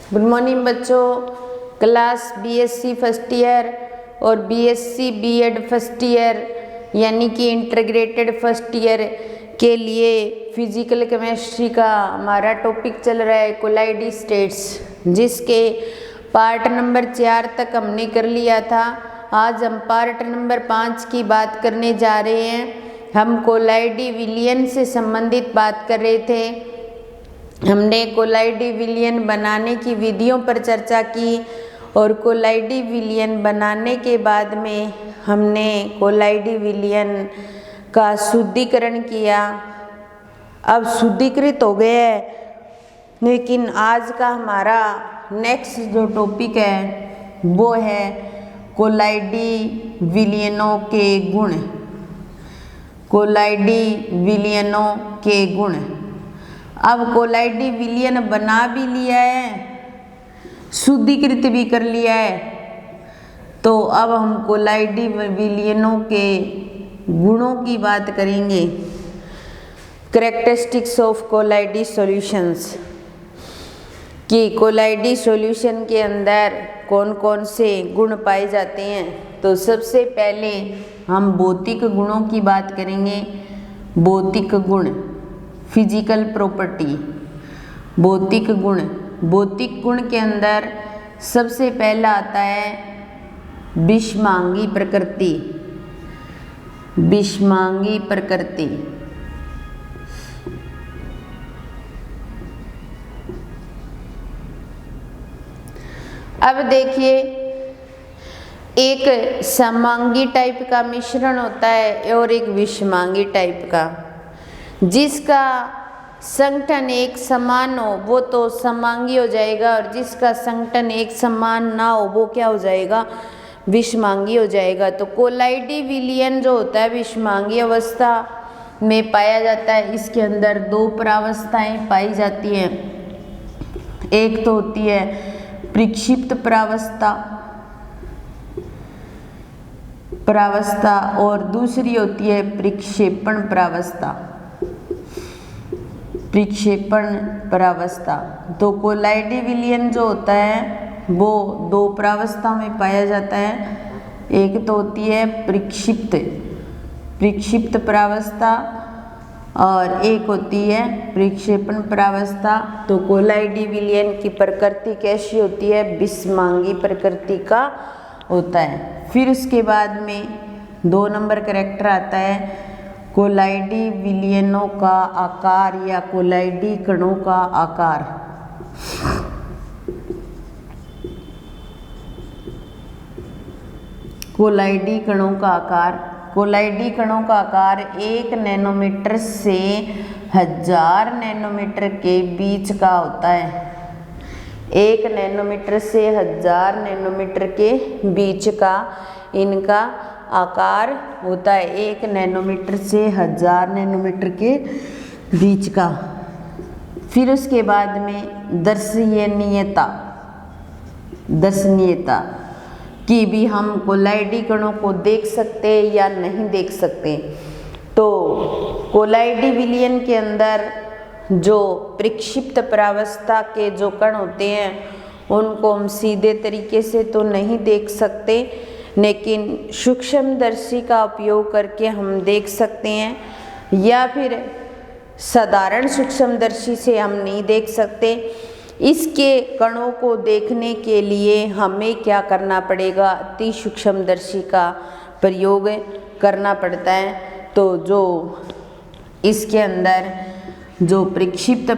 Good morning बच्चों। Class BSc first year और BSc BEd first year यानी कि इंटीग्रेटेड फर्स्ट ईयर के लिए फिजिकल केमिस्ट्री का हमारा टॉपिक चल रहा है कोलाइडी स्टेट्स, जिसके पार्ट नंबर 4 तक हमने कर लिया था। आज हम पार्ट नंबर 5 की बात करने जा रहे हैं। हम कोलाइडी विलियन से संबंधित बात कर रहे थे। हमने कोलाइडी विलियन बनाने की विधियों पर चर्चा की और कोलाइडी विलियन बनाने के बाद में हमने कोलाइडी विलियन का शुद्धिकरण किया। अब शुद्धिकृत हो गए हैं, लेकिन आज का हमारा नेक्स्ट जो टॉपिक है वो है कोलाइडी विलियनों के गुण। कोलाइडी विलियनों के गुण। अब कोलाइडी विलियन बना भी लिया है, शुद्धिकृत भी कर लिया है, तो अब हम कोलाइडी विलियनों के गुणों की बात करेंगे। कैरेक्टरिस्टिक्स ऑफ कोलाइडी सॉल्यूशंस कि कोलाइडी सॉल्यूशन के अंदर कौन कौन से गुण पाए जाते हैं। तो सबसे पहले हम भौतिक गुणों की बात करेंगे। भौतिक गुण, फिजिकल प्रॉपर्टी। भौतिक गुण, भौतिक गुण के अंदर सबसे पहला आता है विषमांगी प्रकृति। विषमांगी प्रकृति। अब देखिए, एक समांगी टाइप का मिश्रण होता है और एक विषमांगी टाइप का। जिसका संगठन एक समान हो वो तो समांगी हो जाएगा, और जिसका संगठन एक समान ना हो वो क्या हो जाएगा, विषमांगी हो जाएगा। तो कोलाइडी विलियन जो होता है विषमांगी अवस्था में पाया जाता है। इसके अंदर दो परावस्थाएं पाई जाती हैं। एक तो होती है प्रक्षिप्त परावस्था और दूसरी होती है प्रक्षेपण परावस्था। प्रक्षेपण परावस्था। तो कोलाइडी विलियन जो होता है वो दो परावस्था में पाया जाता है। एक तो होती है प्रक्षिप्त परावस्था और एक होती है प्रक्षेपण परावस्था। तो कोलाइडी विलियन की प्रकृति कैसी होती है, विषमांगी प्रकृति का होता है। फिर उसके बाद में 2 नंबर कैरेक्टर आता है कोलाइडी विलियनों का आकार या कोलाइडी कणों का आकार। कोलाइडी कणों का आकार। कोलाइडी कणों का आकार 1 नैनोमीटर से 1000 नैनोमीटर के बीच का होता है। 1 नैनोमीटर से 1000 नैनोमीटर के बीच का इनका आकार होता है। 1 नैनोमीटर से 1000 नैनोमीटर के बीच का। फिर उसके बाद में दर्शनीयता कि भी हम कोलाइडी कणों को देख सकते या नहीं देख सकते। तो कोलाइडी विलियन के अंदर जो प्रक्षिप्त परावस्था के जो कण होते हैं उनको हम सीधे तरीके से तो नहीं देख सकते, लेकिन सूक्ष्मदर्शी का उपयोग करके हम देख सकते हैं, या फिर साधारण सूक्ष्मदर्शी से हम नहीं देख सकते। इसके कणों को देखने के लिए हमें क्या करना पड़ेगा, अति सूक्ष्मदर्शी का प्रयोग करना पड़ता है। तो जो इसके अंदर जो प्रक्षिप्त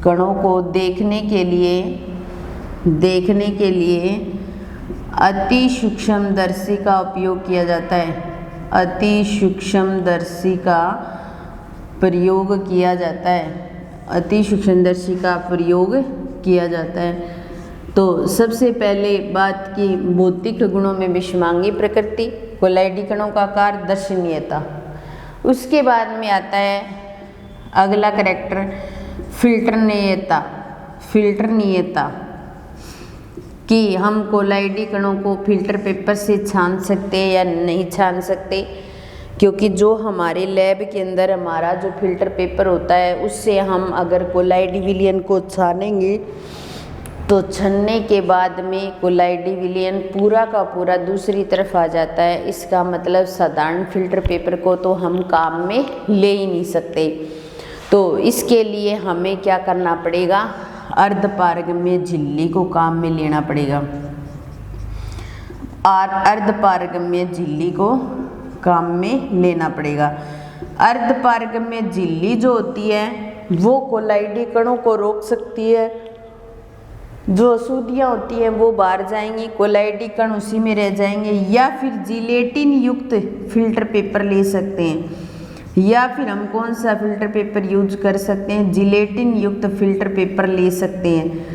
कणों को देखने के लिए अति सूक्ष्मदर्शी का उपयोग किया जाता है। अति सूक्ष्मदर्शी का प्रयोग किया जाता है। अति सूक्ष्मदर्शी का प्रयोग किया जाता है। तो सबसे पहले बात की भौतिक गुणों में विषमांगी प्रकृति, कोलाइडी कणों का आकार, दर्शनीयता। उसके बाद में आता है अगला कैरेक्टर फिल्टरनीयता। कि हम कोलाइडी कणों को फिल्टर पेपर से छान सकते हैं या नहीं छान सकते, क्योंकि जो हमारे लैब के अंदर हमारा जो फिल्टर पेपर होता है उससे हम अगर कोलाइडी विलयन को छानेंगे तो छनने के बाद में कोलाइडी विलयन पूरा का पूरा दूसरी तरफ आ जाता है। इसका मतलब साधारण फिल्टर पेपर को तो हम काम में ले ही नहीं सकते। तो इसके लिए हमें क्या करना पड़ेगा, अर्धपारगम्य झिल्ली को काम में लेना पड़ेगा। अर्धपारगम्य झिल्ली को काम में लेना पड़ेगा। अर्धपारगम्य झिल्ली जो होती है वो कोलाइडी कणों को रोक सकती है, जो अशुद्धियाँ होती हैं वो बाहर जाएंगी, कोलाइडी कण उसी में रह जाएंगे। या फिर जिलेटिन युक्त फिल्टर पेपर ले सकते हैं, या फिर हम कौन सा फिल्टर पेपर यूज कर सकते हैं, जिलेटिन युक्त फिल्टर पेपर ले सकते हैं,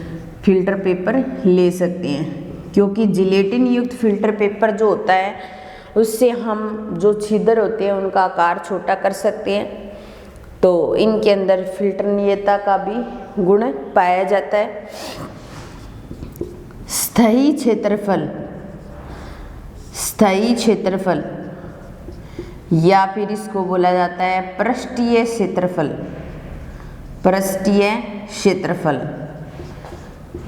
फिल्टर पेपर ले सकते हैं। क्योंकि जिलेटिन युक्त फिल्टर पेपर जो होता है उससे हम जो छिद्र होते हैं उनका आकार छोटा कर सकते हैं। तो इनके अंदर फिल्टरनीयता का भी गुण पाया जाता है। स्थायी क्षेत्रफल, स्थायी क्षेत्रफल या फिर इसको बोला जाता है पृष्ठीय क्षेत्रफल, पृष्ठीय क्षेत्रफल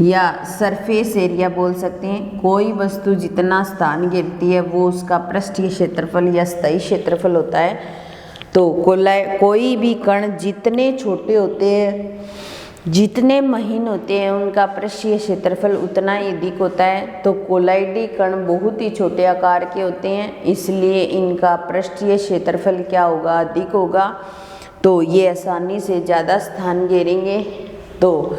या सरफेस एरिया बोल सकते हैं। कोई वस्तु जितना स्थान घेरती है वो उसका पृष्ठीय क्षेत्रफल या स्थायी क्षेत्रफल होता है। तो कोई भी कण जितने छोटे होते हैं, जितने महीन होते हैं, उनका पृष्ठीय क्षेत्रफल उतना ही अधिक होता है। तो कोलाइडी कण बहुत ही छोटे आकार के होते हैं, इसलिए इनका पृष्ठीय क्षेत्रफल क्या होगा, अधिक होगा। तो ये आसानी से ज़्यादा स्थान घेरेंगे। तो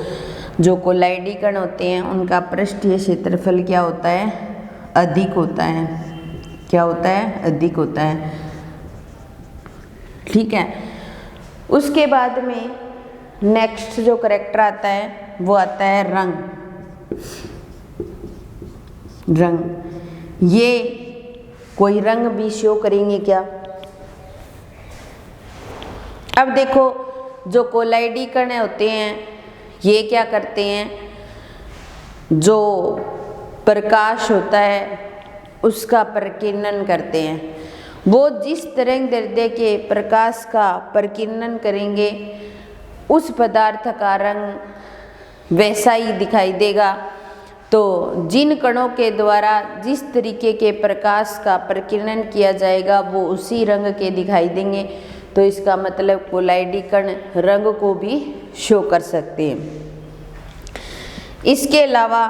जो कोलाइडी कण होते हैं उनका पृष्ठीय क्षेत्रफल क्या होता है, अधिक होता है। क्या होता है, अधिक होता है। ठीक है। उसके बाद में नेक्स्ट जो करैक्टर आता है वो आता है रंग। रंग, ये कोई रंग भी शो करेंगे क्या। अब देखो जो कोलाइडी कण होते हैं ये क्या करते हैं, जो प्रकाश होता है उसका प्रकीर्णन करते हैं। वो जिस तरंगदैर्ध्य के प्रकाश का प्रकीर्णन करेंगे उस पदार्थ का रंग वैसा ही दिखाई देगा। तो जिन कणों के द्वारा जिस तरीके के प्रकाश का प्रकीर्णन किया जाएगा वो उसी रंग के दिखाई देंगे। तो इसका मतलब कोलाइडी कण रंग को भी शो कर सकते हैं। इसके अलावा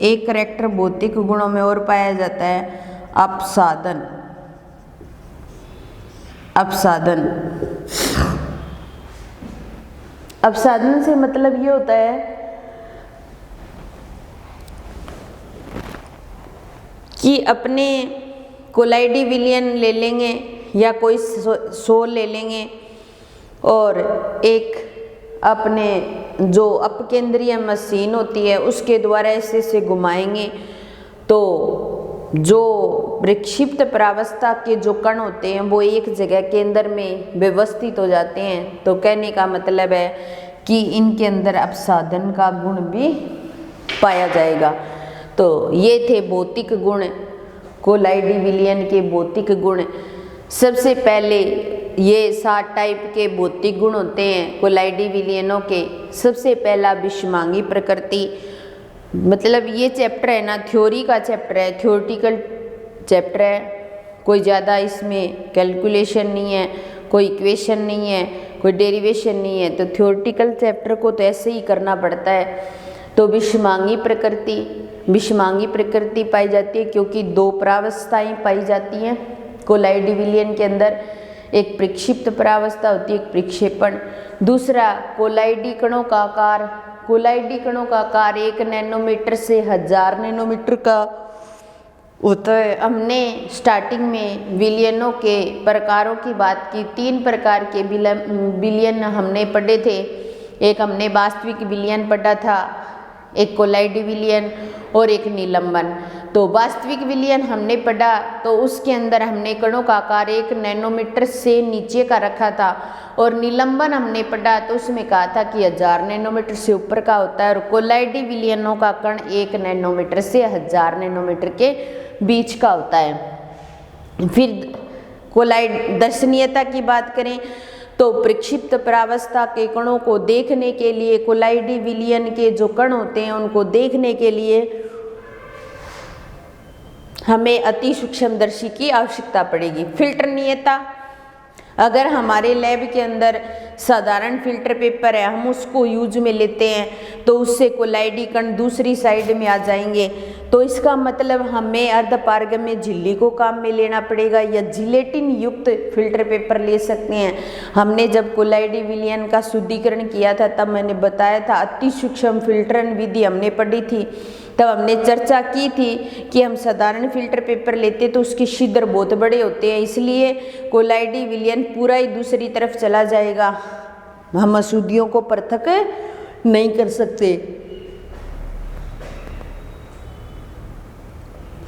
एक करैक्टर भौतिक गुणों में और पाया जाता है, अपसादन। अपसादन, अपसादन से मतलब ये होता है कि अपने कोलाइडी विलयन ले लेंगे या कोई शोल ले लेंगे और एक अपने जो अपकेंद्रीय मशीन होती है उसके द्वारा ऐसे घुमाएंगे तो जो विक्षिप्त प्रावस्था के जो कण होते हैं वो एक जगह के अंदर में व्यवस्थित हो जाते हैं। तो कहने का मतलब है कि इनके अंदर अपसादन का गुण भी पाया जाएगा। तो ये थे भौतिक गुण, कोलाइडी विलयन के भौतिक गुण। सबसे पहले ये 7 टाइप के भौतिक गुण होते हैं कोलाइडी विलयनों के। सबसे पहला विषमांगी प्रकृति, मतलब ये चैप्टर है ना थ्योरी का चैप्टर है, थ्योरेटिकल चैप्टर है। कोई ज़्यादा इसमें कैलकुलेशन नहीं है, कोई इक्वेशन नहीं है, कोई डेरिवेशन नहीं है। तो थ्योरेटिकल चैप्टर को तो ऐसे ही करना पड़ता है। तो विषमांगी प्रकृति, विषमांगी प्रकृति पाई जाती है क्योंकि 2 प्रावस्थाएं पाई जाती हैं कोलाइडी विलयन के अंदर। एक प्रक्षिप्त प्रावस्था होती है, एक प्रक्षेपण। दूसरा कोलाइडी कणों का आकार, कोलाइडी कणों का आकार 1 नैनोमीटर से 1000 नैनोमीटर का होता है। हमने स्टार्टिंग में विलयनों के प्रकारों की बात की। 3 प्रकार के विलयन हमने पढ़े थे। एक हमने वास्तविक विलयन पढ़ा था, एक कोलाइडी विलयन और एक निलंबन। तो वास्तविक विलयन हमने पढ़ा तो उसके अंदर हमने कणों का आकार 1 नैनोमीटर से नीचे का रखा था, और निलंबन हमने पढ़ा तो उसमें कहा था कि 1000 नैनोमीटर से ऊपर का होता है, और कोलाइडी विलयनों का कण 1 नैनोमीटर से 1000 नैनोमीटर के बीच का होता है। फिर कोलाइड दर्शनीयता की बात करें तो प्रक्षिप्त परावस्था के कणों को देखने के लिए कोलाइडी विलयन के जो कण होते हैं उनको देखने के लिए हमें अति सूक्ष्मदर्शी की आवश्यकता पड़ेगी। फिल्टरनीयता, अगर हमारे लैब के अंदर साधारण फिल्टर पेपर है, हम उसको यूज में लेते हैं तो उससे कोलाइडी कण दूसरी साइड में आ जाएंगे, तो इसका मतलब हमें अर्धपारगम्य झिल्ली को काम में लेना पड़ेगा या जिलेटिन युक्त फिल्टर पेपर ले सकते हैं। हमने जब कोलाइडी विलयन का शुद्धिकरण किया था तब मैंने बताया था अति सूक्ष्म फिल्टरन विधि हमने पढ़ी थी, तब हमने चर्चा की थी कि हम साधारण फिल्टर पेपर लेते तो उसके छिद्र बहुत बड़े होते हैं, इसलिए कोलाइडी विलयन पूरा ही दूसरी तरफ चला जाएगा, हम अशुद्धियों को पृथक नहीं कर सकते।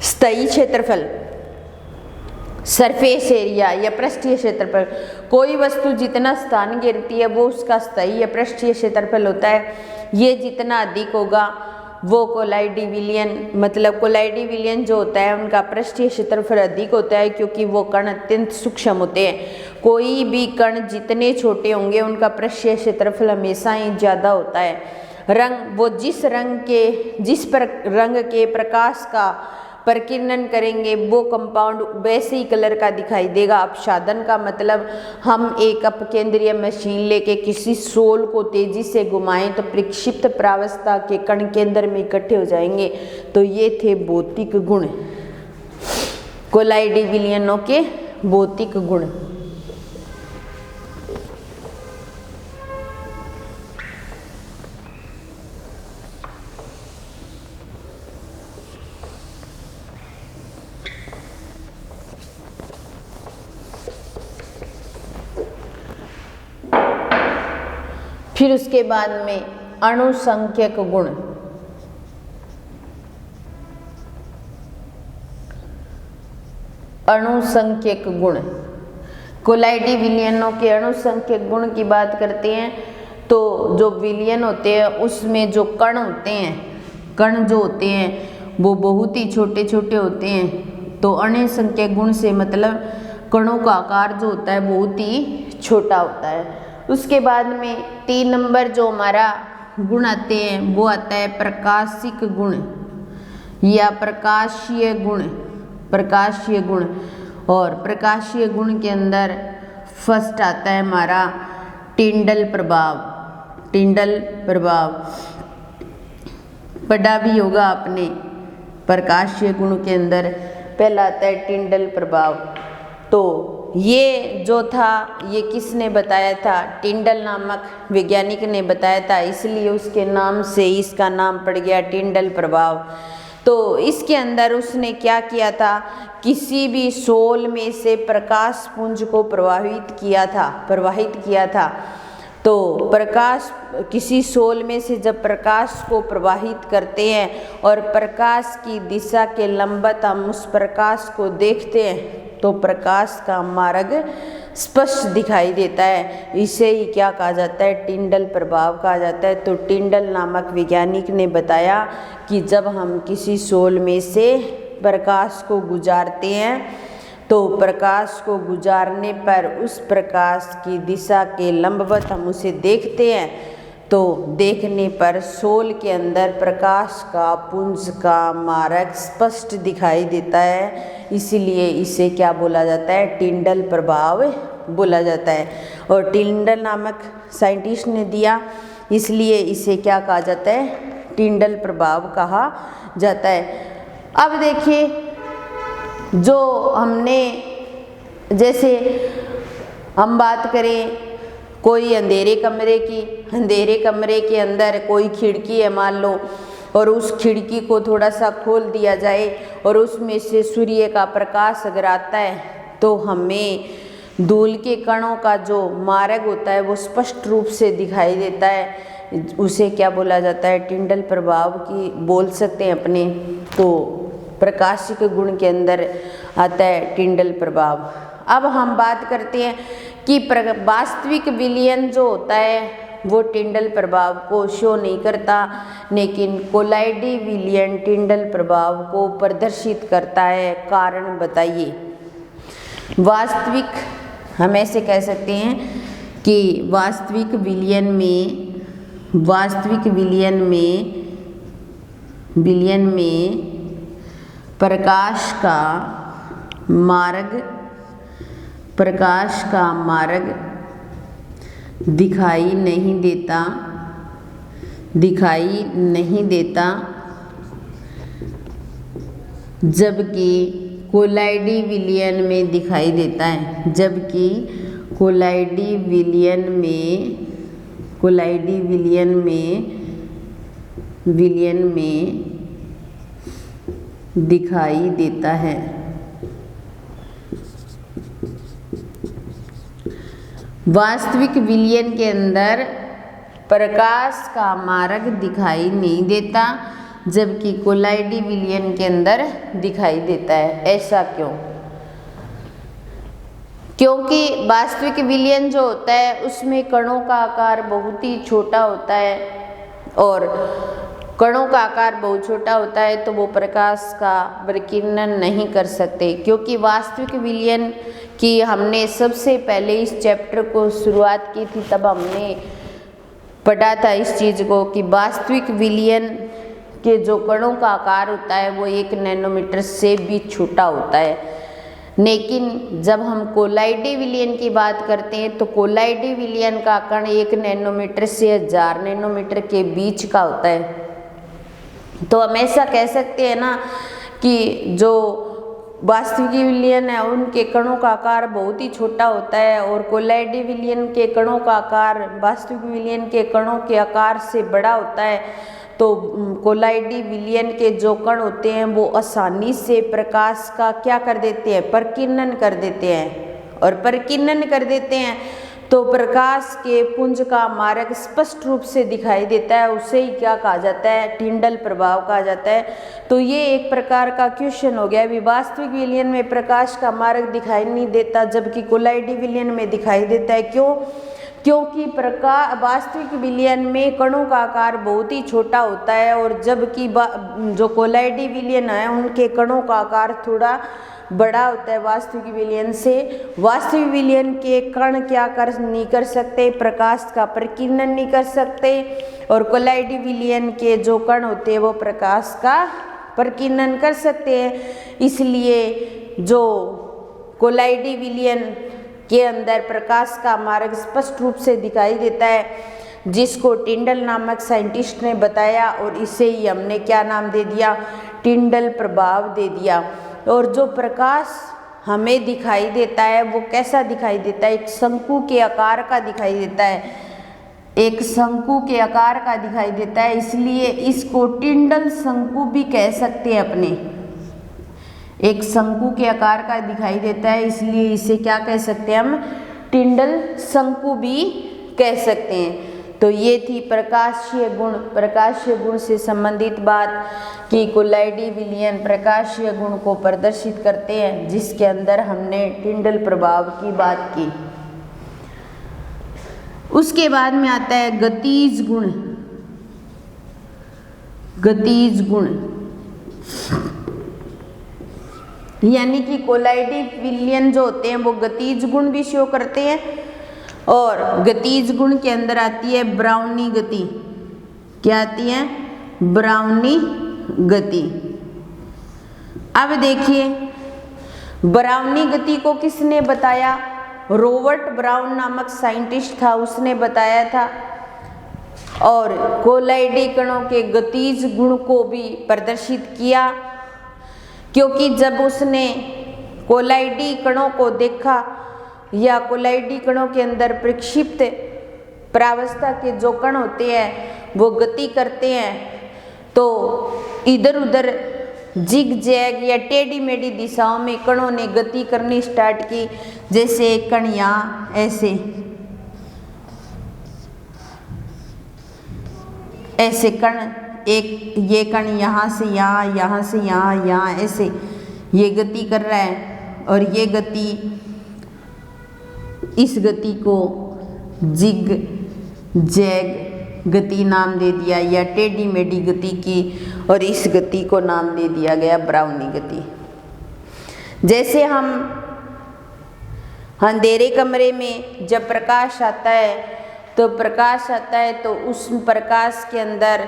स्थायी क्षेत्रफल, सरफेस एरिया या पृष्ठीय क्षेत्रफल, कोई वस्तु जितना स्थान घेरती है वो उसका स्थायी या पृष्ठीय क्षेत्रफल होता है। ये जितना अधिक होगा वो कोलाइडी विलयन, मतलब कोलाइडी विलयन जो होता है उनका पृष्ठीय क्षेत्रफल अधिक होता है, क्योंकि वो कण अत्यंत सूक्ष्म होते हैं। कोई भी कण जितने छोटे होंगे उनका पृष्ठीय क्षेत्रफल हमेशा ही ज़्यादा होता है। रंग, वो जिस रंग के प्रकाश का प्रकीर्णन करेंगे वो कंपाउंड वैसे ही कलर का दिखाई देगा। अपसाधन का मतलब हम एक अपकेंद्रीय मशीन लेके किसी सोल को तेजी से घुमाएं तो प्रक्षिप्त प्रावस्था के कण केंद्र में इकट्ठे हो जाएंगे। तो ये थे भौतिक गुण, कोलाइडी विलयनों के भौतिक गुण। फिर उसके बाद में अणुसंख्यक गुण। अणुसंख्यक गुण, कोलाइडी विलयनों के अणुसंख्यक गुण की बात करते हैं तो जो विलयन होते हैं उसमें जो कण होते हैं, कण जो होते हैं वो बहुत ही छोटे छोटे होते हैं। तो अणुसंख्यक गुण से मतलब कणों का आकार जो होता है बहुत ही छोटा होता है। उसके बाद में 3 नंबर जो हमारा गुण आते हैं वो आता है प्रकाशिक गुण या प्रकाशीय गुण। प्रकाशीय गुण, और प्रकाशीय गुण के अंदर फर्स्ट आता है हमारा टिंडल प्रभाव। टिंडल प्रभाव पढ़ा भी होगा आपने। प्रकाशीय गुण के अंदर पहला आता है टिंडल प्रभाव। तो ये जो था ये किसने बताया था? टिंडल नामक वैज्ञानिक ने बताया था, इसलिए उसके नाम से इसका नाम पड़ गया टिंडल प्रभाव। तो इसके अंदर उसने क्या किया था, किसी भी सोल में से प्रकाश पुंज को प्रवाहित किया था। तो प्रकाश किसी सोल में से जब प्रकाश को प्रवाहित करते हैं और प्रकाश की दिशा के लंबवत हम उस प्रकाश को देखते हैं तो प्रकाश का मार्ग स्पष्ट दिखाई देता है। इसे ही क्या कहा जाता है? टिंडल प्रभाव कहा जाता है। तो टिंडल नामक वैज्ञानिक ने बताया कि जब हम किसी सोल में से प्रकाश को गुजारते हैं तो प्रकाश को गुजारने पर उस प्रकाश की दिशा के लंबवत हम उसे देखते हैं तो देखने पर सोल के अंदर प्रकाश का पुंज का मार्ग स्पष्ट दिखाई देता है। इसीलिए इसे क्या बोला जाता है? टिंडल प्रभाव बोला जाता है। और टिंडल नामक साइंटिस्ट ने दिया, इसलिए इसे क्या कहा जाता है? टिंडल प्रभाव कहा जाता है। अब देखिए, जो हमने जैसे हम बात करें कोई अंधेरे कमरे के अंदर कोई खिड़की है मान लो, और उस खिड़की को थोड़ा सा खोल दिया जाए और उसमें से सूर्य का प्रकाश अगर आता है तो हमें धूल के कणों का जो मार्ग होता है वो स्पष्ट रूप से दिखाई देता है। उसे क्या बोला जाता है, टिंडल प्रभाव की बोल सकते हैं अपने। तो प्रकाशिक गुण के अंदर आता है टिंडल प्रभाव। अब हम बात करते हैं कि वास्तविक विलयन जो होता है वो टिंडल प्रभाव को शो नहीं करता, लेकिन कोलाइडी विलयन टिंडल प्रभाव को प्रदर्शित करता है। कारण बताइए। वास्तविक हम ऐसे कह सकते हैं कि वास्तविक विलयन में प्रकाश का मार्ग दिखाई नहीं देता, जबकि कोलाइडी विलयन में दिखाई देता है। जबकि कोलाइडी विलयन में दिखाई देता है। वास्तविक विलयन के अंदर प्रकाश का मार्ग दिखाई नहीं देता, जबकि कोलाइडी विलयन के अंदर दिखाई देता है। ऐसा क्यों? क्योंकि वास्तविक विलयन जो होता है उसमें कणों का आकार बहुत ही छोटा होता है, और कणों का आकार बहुत छोटा होता है तो वो प्रकाश का विकिरण नहीं कर सकते। क्योंकि वास्तविक विलयन की हमने सबसे पहले इस चैप्टर को शुरुआत की थी, तब हमने पढ़ा था इस चीज़ को कि वास्तविक विलयन के जो कणों का आकार होता है वो 1 नैनोमीटर से भी छोटा होता है। लेकिन जब हम कोलाइडी विलयन की बात करते हैं तो कोलाइडी विलयन का कण 1 नैनोमीटर से 1000 नैनोमीटर के बीच का होता है। तो हम ऐसा कह सकते हैं ना कि जो वास्तविक विलयन है उनके कणों का आकार बहुत ही छोटा होता है, और कोलाइडी विलयन के कणों का आकार वास्तविक विलयन के कणों के आकार से बड़ा होता है। तो कोलाइडी विलयन के जो कण होते हैं वो आसानी से प्रकाश का क्या कर देते हैं, प्रकीर्णन कर देते हैं, और प्रकीर्णन कर देते हैं तो प्रकाश के पुंज का मार्ग स्पष्ट रूप से दिखाई देता है। उसे ही क्या कहा जाता है, टिंडल प्रभाव कहा जाता है। तो ये एक प्रकार का क्वेश्चन हो गया। वास्तविक विलयन में प्रकाश का मार्ग दिखाई नहीं देता, जबकि कोलाइडी विलयन में दिखाई देता है। क्यों? क्योंकि वास्तविक विलयन में कणों का आकार बहुत ही छोटा होता है, और जबकि जो कोलाइडी विलयन है उनके कणों का आकार थोड़ा बड़ा होता है वास्तविक विलयन से। वास्तविक विलयन के कण क्या नहीं कर सकते, प्रकाश का प्रकीर्णन नहीं कर सकते, और कोलाइडी विलयन के जो कण होते हैं वो प्रकाश का प्रकीर्णन कर सकते हैं। इसलिए जो कोलाइडी विलयन के अंदर प्रकाश का मार्ग स्पष्ट रूप से दिखाई देता है, जिसको टिंडल नामक साइंटिस्ट ने बताया, और इसे ही हमने क्या नाम दे दिया, टिंडल प्रभाव दे दिया। और जो प्रकाश हमें दिखाई देता है वो कैसा दिखाई देता है, एक शंकु के आकार का दिखाई देता है, एक शंकु के आकार का दिखाई देता है। इसलिए इसको टिंडल शंकु भी कह सकते हैं अपने, एक शंकु के आकार का दिखाई देता है, इसलिए इसे क्या कह सकते हैं हम, टिंडल शंकु भी कह सकते हैं। तो ये थी प्रकाशीय गुण से संबंधित बात कि कोलाइडी विलयन प्रकाशीय गुण को प्रदर्शित करते हैं, जिसके अंदर हमने टिंडल प्रभाव की बात की। उसके बाद में आता है गतिज गुण। गतिज गुण यानी कि कोलाइडी विलयन जो होते हैं वो गतिज गुण भी शो करते हैं, और गतिज गुण के अंदर आती है ब्राउनी गति। क्या आती है, ब्राउनी गति। अब देखिए ब्राउनी गति को किसने बताया, रॉबर्ट ब्राउन नामक साइंटिस्ट था, उसने बताया था। और कोलाइडी कणों के गतिज गुण को भी प्रदर्शित किया, क्योंकि जब उसने कोलाइडी कणों को देखा या कोलाइडी कणों के अंदर प्रक्षिप्त प्रावस्था के जो कण होते हैं वो गति करते हैं, तो इधर उधर जिग जैग या टेढ़ी मेढ़ी दिशाओं में कणों ने गति करनी स्टार्ट की। जैसे कण यहाँ ऐसे ऐसे कण, एक ये कण यहाँ से यहाँ, यहाँ से यहाँ, यहाँ ऐसे ये गति कर रहा है और ये गति, इस गति को जिग जैग गति नाम दे दिया या टेढ़ी मेढ़ी गति की, और इस गति को नाम दे दिया गया ब्राउनी गति। जैसे हम अंधेरे कमरे में जब प्रकाश आता है तो उस प्रकाश के अंदर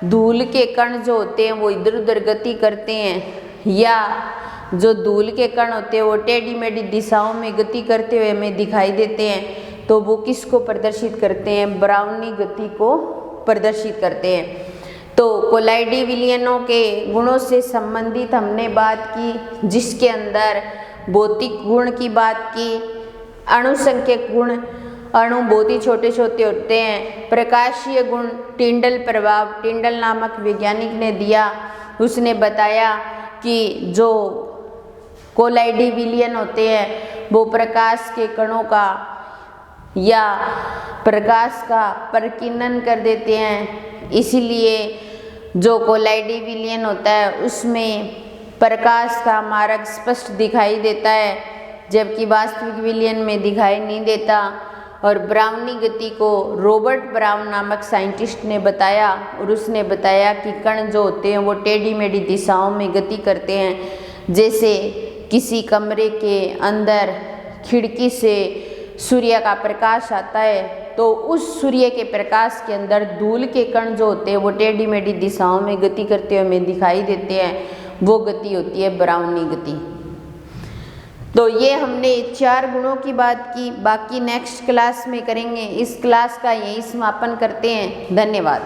धूल के कण जो होते हैं वो इधर उधर गति करते हैं, या जो धूल के कण होते हैं वो टेढ़ी मेढ़ी दिशाओं में गति करते हुए हमें दिखाई देते हैं। तो वो किसको प्रदर्शित करते हैं? ब्राउनी गति को प्रदर्शित करते हैं। तो कोलाइडी विलियनों के गुणों से संबंधित हमने बात की, जिसके अंदर भौतिक गुण की बात की, अणुसंख्यक गुण, अणु बहुत ही छोटे छोटे होते हैं, प्रकाशीय गुण, टिंडल प्रभाव, टिंडल नामक वैज्ञानिक ने दिया। उसने बताया कि जो कोलाइडी विलियन होते हैं वो प्रकाश के कणों का या प्रकाश का प्रकीर्णन कर देते हैं, इसीलिए जो कोलाइडी विलियन होता है उसमें प्रकाश का मार्ग स्पष्ट दिखाई देता है, जबकि वास्तविक विलियन में दिखाई नहीं देता। और ब्राउनी गति को रॉबर्ट ब्राउन नामक साइंटिस्ट ने बताया, और उसने बताया कि कण जो होते हैं वो टेढ़ी मेढ़ी दिशाओं में गति करते हैं। जैसे किसी कमरे के अंदर खिड़की से सूर्य का प्रकाश आता है तो उस सूर्य के प्रकाश के अंदर धूल के कण जो होते हैं वो टेढ़ी मेढ़ी दिशाओं में गति करते हुए हमें दिखाई देते हैं, वो गति होती है ब्राउनी गति। तो ये हमने 4 गुणों की बात की, बाकी नेक्स्ट क्लास में करेंगे। इस क्लास का यही समापन करते हैं। धन्यवाद।